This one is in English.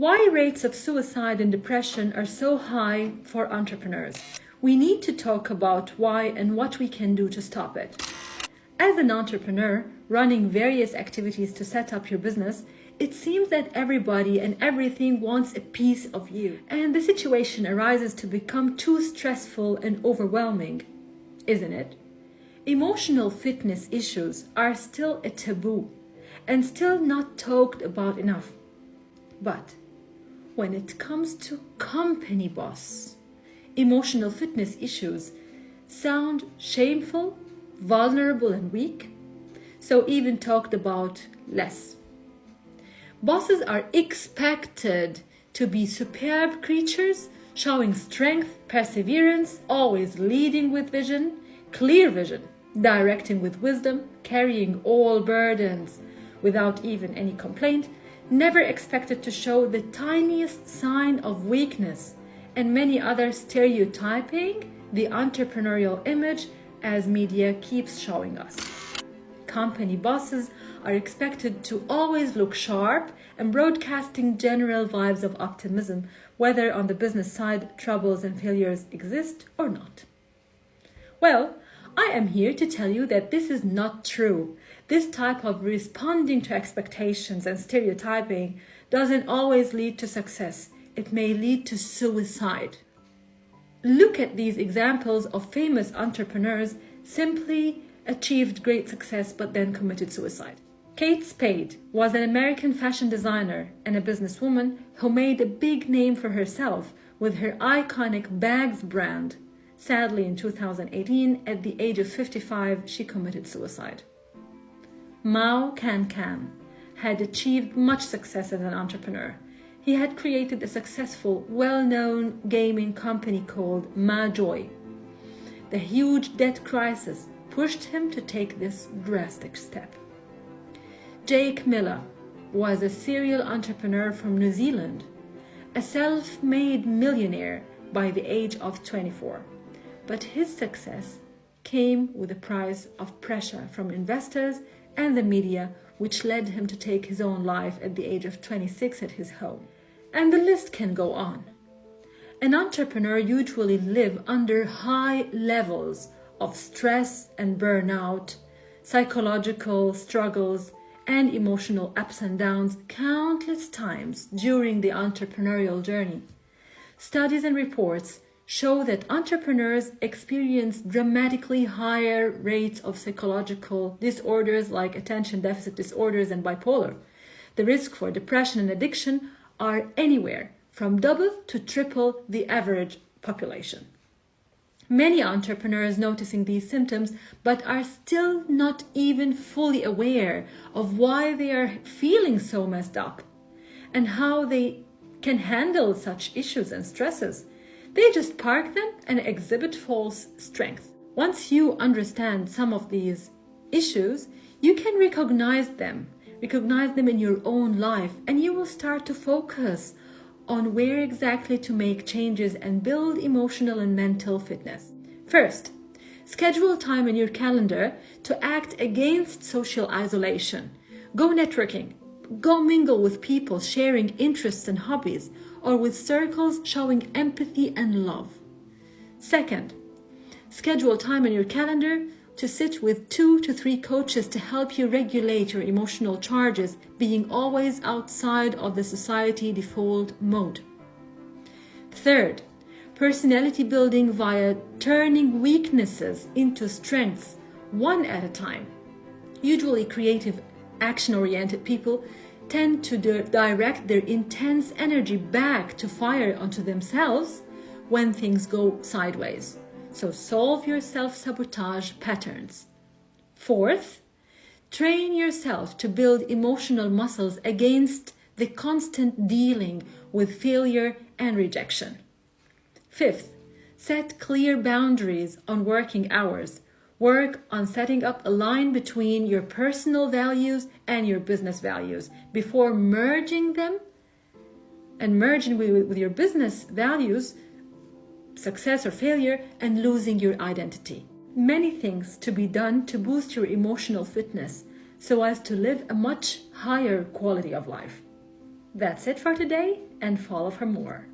Why rates of suicide and depression are so high for entrepreneurs? We need to talk about why and what we can do to stop it. As an entrepreneur running various activities to set up your business, it seems that everybody and everything wants a piece of you, and the situation arises to become too stressful and overwhelming, isn't it? Emotional fitness issues are still a taboo and still not talked about enough. But when it comes to company boss, emotional fitness issues sound shameful, vulnerable, and weak, so even talked about less. Bosses are expected to be superb creatures, showing strength, perseverance, always leading with vision, clear vision, directing with wisdom, carrying all burdens without even any complaint, never expected to show the tiniest sign of weakness, and many other stereotyping the entrepreneurial image as media keeps showing us. Company bosses are expected to always look sharp and broadcasting general vibes of optimism, whether on the business side troubles and failures exist or not. Well, I am here to tell you that this is not true. This type of responding to expectations and stereotyping doesn't always lead to success. It may lead to suicide. Look at these examples of famous entrepreneurs simply achieved great success but then committed suicide. Kate Spade was an American fashion designer and a businesswoman who made a big name for herself with her iconic bags brand. Sadly, in 2018, at the age of 55, she committed suicide. Mao Can-can had achieved much success as an entrepreneur. He had created a successful, well-known gaming company called Majoy. The huge debt crisis pushed him to take this drastic step. Jake Miller was a serial entrepreneur from New Zealand, a self-made millionaire by the age of 24. But his success came with a price of pressure from investors and the media, which led him to take his own life at the age of 26 at his home. And the list can go on. An entrepreneur usually lives under high levels of stress and burnout, psychological struggles, and emotional ups and downs countless times during the entrepreneurial journey. Studies and reports show that entrepreneurs experience dramatically higher rates of psychological disorders like attention deficit disorders and bipolar. The risk for depression and addiction are anywhere from double to triple the average population. Many entrepreneurs noticing these symptoms but are still not even fully aware of why they are feeling so messed up and how they can handle such issues and stresses. They just park them and exhibit false strength. Once you understand some of these issues, you can recognize them in your own life, and you will start to focus on where exactly to make changes and build emotional and mental fitness. First, schedule time in your calendar to act against social isolation. Go networking. Go mingle with people sharing interests and hobbies, or with circles showing empathy and love. Second, schedule time in your calendar to sit with 2 to 3 coaches to help you regulate your emotional charges, being always outside of the society default mode. Third, personality building via turning weaknesses into strengths, one at a time. Usually creative, action-oriented people tend to direct their intense energy back to fire onto themselves when things go sideways. So solve your self-sabotage patterns. Fourth, train yourself to build emotional muscles against the constant dealing with failure and rejection. Fifth, set clear boundaries on working hours. Work on setting up a line between your personal values and your business values before merging them and merging with your business values, success or failure, and losing your identity. Many things to be done to boost your emotional fitness so as to live a much higher quality of life. That's it for today. and follow for more.